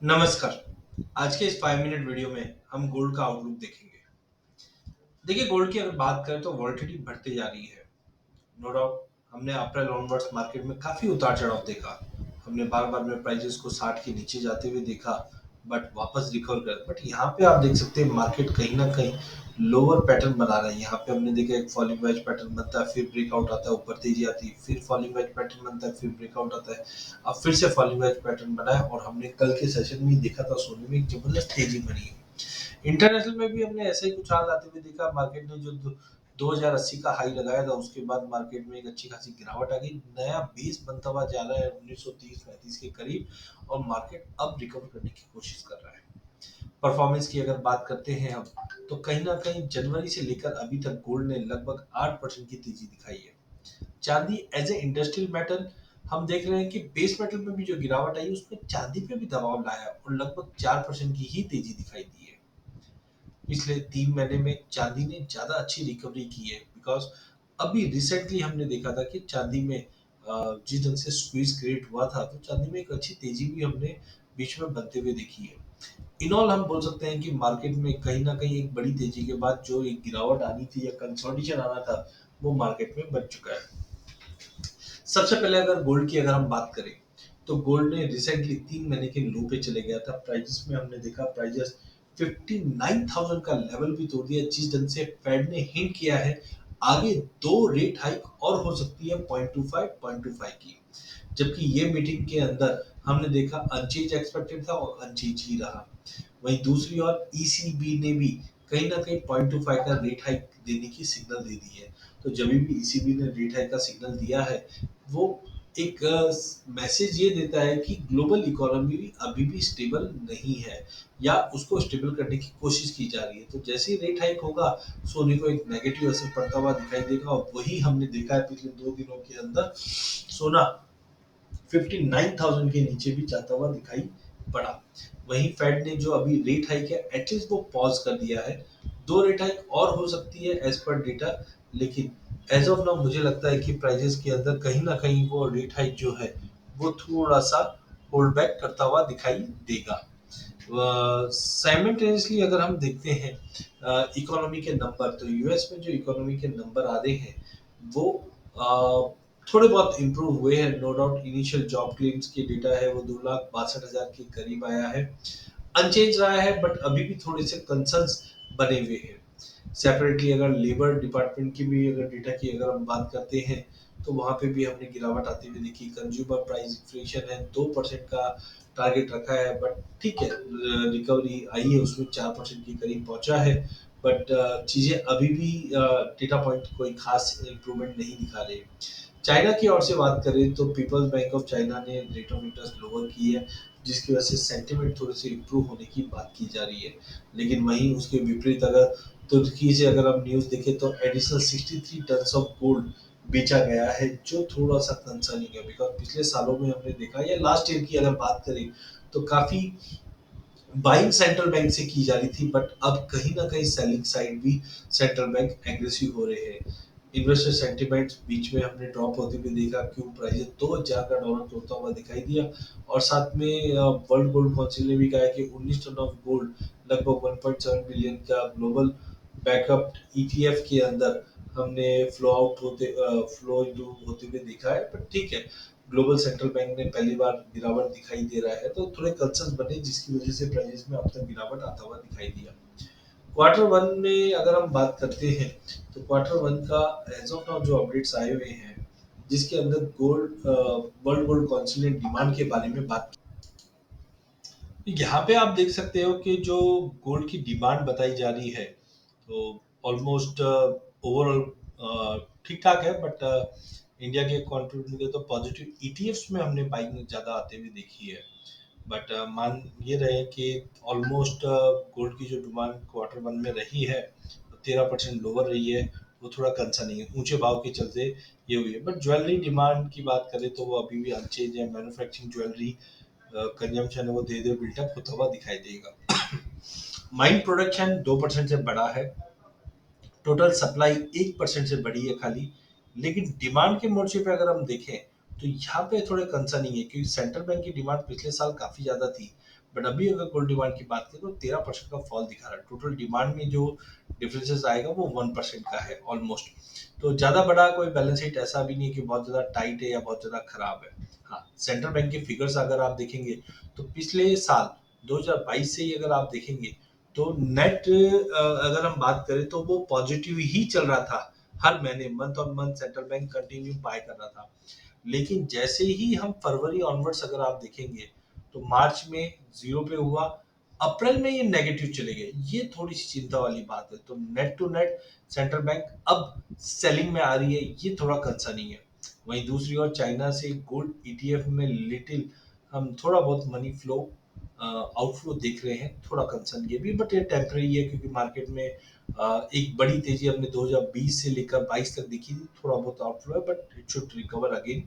नमस्कार। आज के इस 5 मिनट वीडियो में हम गोल्ड का आउटलुक देखेंगे। देखिए, गोल्ड की अगर बात करें तो वोलेटिलिटी बढ़ते जा रही है। नो डाउट हमने अप्रैल ऑनवर्ड्स मार्केट में काफ़ी उतार-चढ़ाव देखा। हमने बार-बार में प्राइसेस को 60 के नीचे जाते हुए देखा, बट वापस रिकवर कर बट यहाँ पे आप देख सकते हैं मार्केट कहीं न कहीं लोअर पैटर्न बना रहा है। यहाँ पे हमने देखा एक फॉलिंग वेज पैटर्न बनता है, फिर ब्रेकआउट आता है, ऊपर तेज़ी आती है, फिर फॉलिंग वेज पैटर्न बनता है, फिर ब्रेकआउट आता है। अब फिर से फॉलिंग वेज पैटर्न बना है और हमने कल के सेशन में ही देखा था सोने में एक ज़बरदस्त तेज़ी बनी है। इंटरनेशनल में भी हमने ऐसा ही कुछ हाल आते हुए देखा। मार्केट ने जो 2080 का हाई लगाया था उसके बाद मार्केट में एक अच्छी खासी गिरावट आ गई। नया बेस बनता हुआ जा रहा है 1930-35 के करीब और मार्केट अब रिकवर करने की कोशिश कर रहा है। परफॉर्मेंस की अगर बात करते हैं हम, तो कहीं ना कहीं जनवरी से लेकर अभी तक गोल्ड ने लगभग 8% की तेजी दिखाई है। चांदी एज ए इंडस्ट्रियल मेटल हम देख रहे हैं कि बेस मेटल में भी जो गिरावट आई उसमें चांदी पे भी दबाव लाया और लगभग 4% की ही तेजी दिखाई दी है। पिछले 3 महीने में चांदी ने ज्यादा अच्छी रिकवरी की है बिकॉज अभी रिसेंटली हमने देखा था कि चांदी में जिस ढंग से स्क्वीज क्रिएट हुआ था तो चांदी में एक अच्छी तेजी भी हमने बीच में बनते हुए देखी है। इन ऑल हम बोल सकते हैं कि मार्केट में कहीं ना कहीं एक बड़ी तेजी के बाद जो एक गिरावट आनी थी या कंसोलिडेशन आना था वो मार्केट में बन चुका है। सबसे पहले अगर गोल्ड की अगर हम बात करें तो गोल्ड ने रिसेंटली 3 महीने के लो पे चले गया था। प्राइजेस में हमने देखा प्राइजेस 59,000 का लेवल भी तोड़ दिया जिस ढंग से फेड ने हिंट किया है आगे 2 रेट हाइक और हो सकती है 0.25 की। जबकि ये मीटिंग के अंदर हमने देखा अनचेंज एक्सपेक्टेड था और अनचेंज ही रहा। वहीं दूसरी ओर ईसीबी ने भी कहीं ना कहीं 0.25 का रेट हाइक देने की सिग्नल दे दी है। तो जब भी ईसीबी ने रेट हाइक का सिग्नल दिया है वो एक मैसेज ये देता है कि ग्लोबल इकोनॉमी अभी भी स्टेबल नहीं है या उसको स्टेबल करने की कोशिश की जा रही है। तो जैसे ही रेट हाइक होगा सोने को एक नेगेटिव असर पड़ता हुआ दिखाई देगा और वही हमने देखा है पिछले 2 दिनों के अंदर सोना 59,000 के नीचे भी जाता हुआ दिखाई पड़ा। वहीं फेड ने जो अभी रेट हाइक है एटलीस्ट वो पॉज कर दिया है। 2 रेट हाइक और हो सकती है एज पर डेटा, लेकिन एज ऑफ नाउ मुझे लगता है कि प्राइजेस के अंदर कहीं ना कहीं वो रेट हाइक जो है वो थोड़ा सा होल्ड बैक करता हुआ दिखाई देगा। साइमल्टेनियसली अगर हम देखते हैं इकोनॉमी के नंबर तो यूएस में जो इकोनॉमी के नंबर आ रहे हैं वो थोड़े बहुत इम्प्रूव हुए हैं। No doubt initial job claims की डेटा है वो 2,62,000 के करीब आया है। अनचेंज रहा है बट अभी भी थोड़े से कंसर्न्स बने हुए हैं। सेपरेटली अगर लेबर डिपार्टमेंट की भी अगर डेटा की अगर हम बात करते हैं तो वहां पे भी हमने गिरावट आती हुई देखी। कंज्यूमर प्राइस इन्फ्लेशन है 2% का टारगेट रखा है बट ठीक है रिकवरी आई है उसमें 4% के करीब पहुंचा है। बट चीजें अभी भी डेटा पॉइंट कोई खास इंप्रूवमेंट नहीं दिखा रहे। चाइना की ओर से बात करें तो पीपल्स बैंक ऑफ चाइना ने रेट ऑफ इंटरेस्ट लोअर की है जिसकी वजह से सेंटिमेंट थोड़े से इम्प्रूव होने की बात की जा रही है। लेकिन वहीं उसके विपरीत अगर तुर्की से अगर हम न्यूज देखें तो एडिशनल 63 टन ऑफ गोल्ड बेचा गया है जो थोड़ा सा कंसर्निंग है बिकॉज पिछले सालों में हमने देखा या लास्ट ईयर की अगर बात करें तो काफी बाइंग सेंट्रल बैंक से की जा रही थी बट अब कहीं ना कहीं सेलिंग साइड भी सेंट्रल बैंक एग्रेसिव हो रहे हैं। इन्वेस्टर सेंटिमेंट बीच में हमने ड्रॉप होते हुए देखा क्यों प्राइस 2,000 का डॉलर तोड़ता हुआ दिखाई दिया। और साथ में वर्ल्ड गोल्ड काउंसिल ने भी कहा है कि 19 टन ऑफ गोल्ड लगभग 1.7 बिलियन का ग्लोबल बैकअप ईटीएफ के अंदर हमने फ्लो इनटू होते हुए देखा है। बट ठीक है ग्लोबल सेंट्रल बैंक ने पहली बार गिरावट दिखाई दे रहा है तो थोड़े कंसर्न बने जिसकी वजह से प्राइस में अब तक गिरावट आता हुआ दिखाई दिया। क्वार्टर वन में अगर हम बात करते हैं तो क्वार्टर वन का एज ऑफ नाउ जो अपडेट्स आए हुए हैं जिसके अंदर गोल्ड वर्ल्ड गोल्ड काउंसिल ने डिमांड के बारे में बात की। यहाँ पे आप देख सकते हो कि जो गोल्ड की डिमांड बताई जा रही है तो ऑलमोस्ट ओवरऑल ठीक ठाक है बट इंडिया के कॉन्ट्रीब्यूशन के तो पॉजिटिव ईटीएफ्स में हमने बाइंग ज्यादा आते हुए देखी है। बट मान ये रहे कि ऑलमोस्ट गोल्ड की जो डिमांड क्वार्टर वन में रही है 13% लोअर रही है। वो थोड़ा कंसर्निंग है ऊंचे भाव के चलते ये हुई है। बट ज्वेलरी डिमांड की बात करें तो वो अभी भी अनचेंज है। मैन्युफैक्चरिंग ज्वेलरी कंजम्पशन है वो धीरे धीरे बिल्टअप होता हुआ दिखाई देगा। माइन प्रोडक्शन 2% से बढ़ा है। टोटल सप्लाई 1% से बढ़ी है खाली। लेकिन डिमांड के मोर्चे पे अगर हम देखें तो यहाँ पे थोड़े कंसर्निंग है क्योंकि सेंट्रल बैंक की डिमांड पिछले साल काफी ज्यादा थी बट अभी अगर गोल्ड डिमांड की बात करें तो 13% का फॉल दिखा रहा है। टोटल डिमांड में जो डिफरेंसेस आएगा वो 1% का है ऑलमोस्ट। तो ज्यादा बड़ा कोई बैलेंस शीट ऐसा भी नहीं है कि बहुत ज्यादा टाइट है या बहुत ज्यादा खराब है। हाँ, सेंट्रल बैंक के फिगर्स अगर आप देखेंगे तो पिछले साल 2022 से ही अगर आप देखेंगे तो नेट अगर हम बात करें तो वो पॉजिटिव ही चल रहा था। हर महीने month on month central bank continue buy कर रहा था। लेकिन जैसे ही हम फरवरी ऑनवर्ड्स अगर आप देखेंगे तो मार्च में जीरो पे हुआ, अप्रैल में ये नेगेटिव चले गए। ये थोड़ी सी चिंता वाली बात है। तो net to net central bank अब सेलिंग में आ रही है, ये थोड़ा कंसर्निंग है। वहीं दूसरी ओर चाइना से गोल्ड ईटीएफ में लिटिल हम थोड़ा बहुत मनी फ्लो आउटफ्लो देख रहे हैं। थोड़ा कंसर्न ये भी, बट ये टेम्पररी है क्योंकि मार्केट में एक बड़ी तेजी हमने 2020 से लेकर 22 तक देखी थी। थोड़ा बहुत आउटफ्लो है but it should recover again.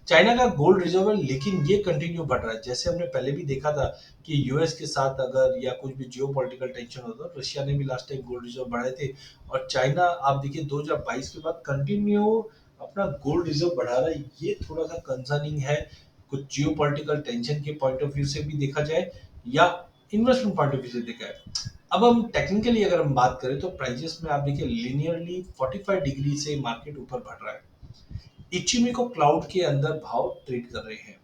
China का गोल्ड रिजर्व है लेकिन ये कंटिन्यू बढ़ रहा है। जैसे हमने पहले भी देखा था कि यूएस के साथ अगर या कुछ भी जियो पॉलिटिकल टेंशन होता तो रशिया ने भी लास्ट टाइम गोल्ड रिजर्व बढ़ाए थे। और चाइना आप देखिए 2022 के बाद कंटिन्यू अपना गोल्ड रिजर्व बढ़ा रहा है। ये थोड़ा सा कंसर्निंग है, कुछ जियो पॉलिटिकल टेंशन के पॉइंट ऑफ व्यू से भी देखा जाए या इन्वेस्टमेंट पॉइंट ऑफ व्यू से देखा है। अब हम टेक्निकली अगर हम बात करें तो प्राइजेस में आप देखिए लिनियरली 45 डिग्री से मार्केट ऊपर बढ़ रहा है। इचिमिको क्लाउड के अंदर भाव ट्रेड कर रहे हैं।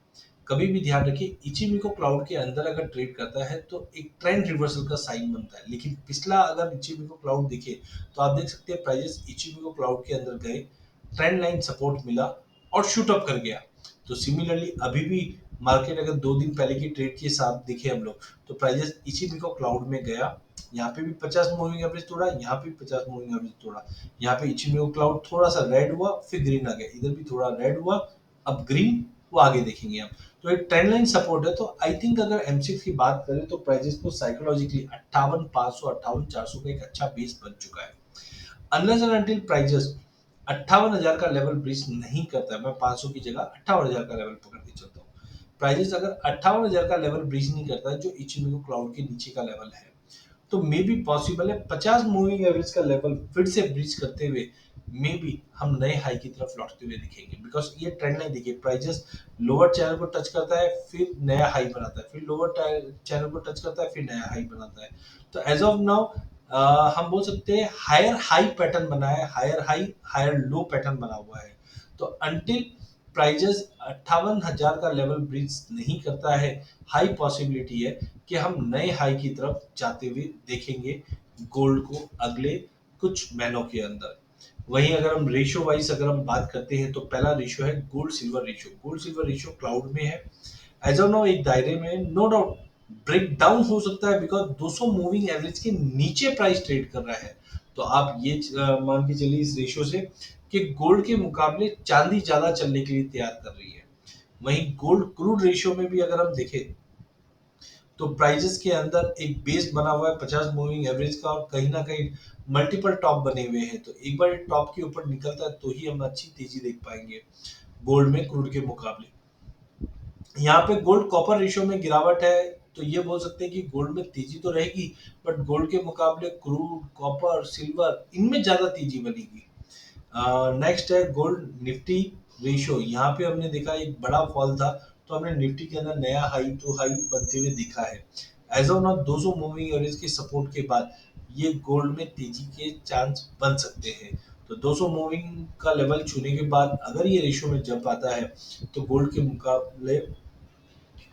कभी भी ध्यान रखिए, इचिमिको क्लाउड के अंदर अगर ट्रेड करता है तो एक ट्रेंड रिवर्सल का साइन बनता है। लेकिन पिछला अगर इचिमिको क्लाउड देखे तो आप देख सकते हैं प्राइजेस इचिमिको क्लाउड के अंदर गए, ट्रेंड लाइन सपोर्ट मिला और शूट अप कर गया। तो सिमिलरली अभी भी मार्केट अगर 2 दिन पहले की ट्रेड के साथ देखे हम लोग तो प्राइजेस इचिमिको क्लाउड में गया। यहाँ पे भी 50 मूविंग एवरेज तोड़ा, यहाँ पे भी 50 मूविंग एवरेज तोड़ा। यहाँ पे इचिमिको क्लाउड थोड़ा सा रेड हुआ फिर ग्रीन आ गया, इधर भी थोड़ा रेड हुआ अब ग्रीन, वो आगे देखेंगे हम। तो एक ट्रेंड लाइन सपोर्ट है। तो आई थिंक अगर एमसीएक्स की बात करें तो प्राइजेस को साइकोलॉजिकली 58,500 58,400 का एक अच्छा बेस बन चुका है। अनलेस एंड अनटिल प्राइजेस 58,000 का लेवल ब्रीच नहीं करता है, मैं 500 की जगह 58,000 का लेवल पकड़ के चलता हूँ। प्राइजेस अगर 58,000 का लेवल ब्रीच नहीं करता है जो इचिमिको क्लाउड के नीचे का लेवल है तो मे बी पॉसिबल है 50 मूविंग एवरेज का लेवल फिर से ब्रीच करते हुए मे बी हम नए हाई की तरफ लौटते हुए दिखेंगे। बिकॉज ये ट्रेंड लाइन देखिए, प्राइजेस लोअर चैनल को टच करता है फिर नया हाई बनाता है, फिर लोअर चैनल को टच करता है फिर नया हाई बनाता है। तो एज ऑफ नाउ हम बोल सकते हैं हायर हाई पैटर्न बना है, higher high higher low pattern बना हुआ है। तो अनटिल प्राइजेस 58,000 का लेवल ब्रीच नहीं करता है, हाई पॉसिबिलिटी है कि हम नए हाई की तरफ जाते हुए देखेंगे गोल्ड को अगले कुछ महीनों के अंदर। वहीं अगर हम रेशियो वाइज अगर हम बात करते हैं तो पहला रेशियो है gold silver ratio. Gold silver ratio cloud में है एज ऑफ नाउ, एक दायरे में, नो डाउट ब्रेक डाउन हो सकता है बिकॉज 200 मूविंग एवरेज के नीचे प्राइस ट्रेड कर रहा है। तो आप ये मान के चलिए इस रेशियो से कि गोल्ड के मुकाबले चांदी ज्यादा चलने के लिए तैयार कर रही है। वहीं गोल्ड क्रूड रेशियो में भी अगर हम देखें तो प्राइजेस के अंदर एक बेस बना हुआ है 50 मूविंग एवरेज का और कहीं ना कहीं मल्टीपल टॉप बने हुए हैं। तो एक बार टॉप के ऊपर निकलता है तो ही हम अच्छी तेजी देख पाएंगे गोल्ड में क्रूड के मुकाबले। यहाँ पे गोल्ड कॉपर रेशियो में गिरावट है तो ये बोल सकते हैं कि गोल्ड में तेजी तो रहेगी बट गोल्ड के मुकाबले क्रूड कॉपर सिल्वर इनमें ज्यादा तेजी बनेगी। नेक्स्ट है गोल्ड निफ्टी रेशियो। यहाँ पे हमने देखा एक बड़ा फॉल था तो हमने निफ्टी के अंदर नया हाई टू हाई बनते हुए दिखा है। As of now 200 moving average के सपोर्ट के बाद ये गोल्ड में तेजी के चांस बन सकते हैं। तो 200 मूविंग का लेवल छूने के बाद अगर ये रेशियो में जंप आता है तो गोल्ड के मुकाबले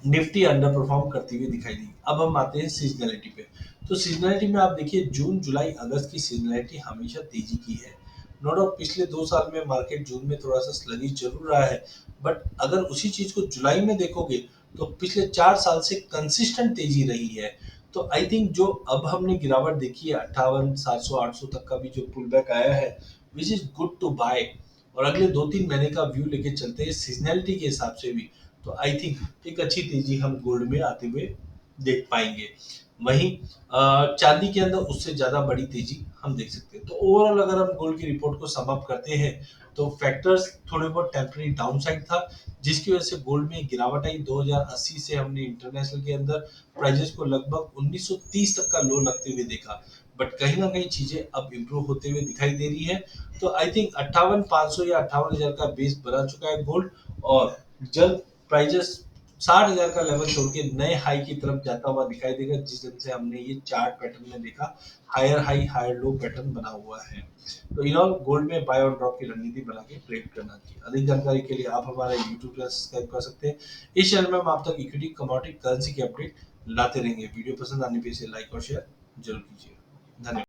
निफ्टी अंडर परफॉर्म करती हुई दिखाई दी। अब हम आते हैं सीजनैलिटी पे। तो सीजनैलिटी में आप देखिए जून जुलाई अगस्त की सीजनैलिटी हमेशा तेजी की है। नो डाउट पिछले 2 साल में मार्केट जून में थोड़ा सा स्लगिश जरूर रहा है बट अगर उसी चीज को जुलाई में देखोगे तो पिछले 4 साल से कंसिस्टेंट तेजी रही है। तो आई थिंक जो अब हमने गिरावट देखी है 58,700 800 तक का भी जो पुल बैक आया है which is good to buy. और अगले 2-3 महीने का व्यू लेके चलते हैं सीजनैलिटी के हिसाब से भी तो आई थिंक एक अच्छी तेजी हम गोल्ड में आते हुए देख पाएंगे। वहीं चांदी के अंदर उससे ज्यादा बड़ी तेजी हम देख सकते हैं। तो ओवरऑल अगर हम गोल्ड की रिपोर्ट को सम अप करते हैं तो फैक्टर्स थोड़े बहुत टेम्पररी डाउन साइड था जिसकी वजह से गोल्ड में गिरावट आई। 2080 से हमने इंटरनेशनल के अंदर प्राइजेस को लगभग 1930 तक का लो लगते हुए देखा बट कहीं ना कहीं चीजें अब इम्प्रूव होते हुए दिखाई दे रही है। तो आई थिंक 58,500 या 58,000 का बेस बना चुका है गोल्ड और जल्द प्राइजेस 60,000 का लेवल छोड़ के नए हाई की तरफ जाता हुआ दिखाई देगा, जिस दिन से हमने ये चार्ट पैटर्न में देखा higher high higher low pattern बना हुआ है। तो इन ऑल गोल्ड में बाय और ड्रॉप की रणनीति बना के ट्रेड करना चाहिए। अधिक जानकारी के लिए आप हमारे यूट्यूब चैनल सब्सक्राइब कर सकते हैं। इस चैनल में हम आप तक इक्विटी कमोडिटी करेंसी की अपडेट लाते रहेंगे। वीडियो पसंद आने पे इसे लाइक और शेयर जरूर कीजिए। धन्यवाद।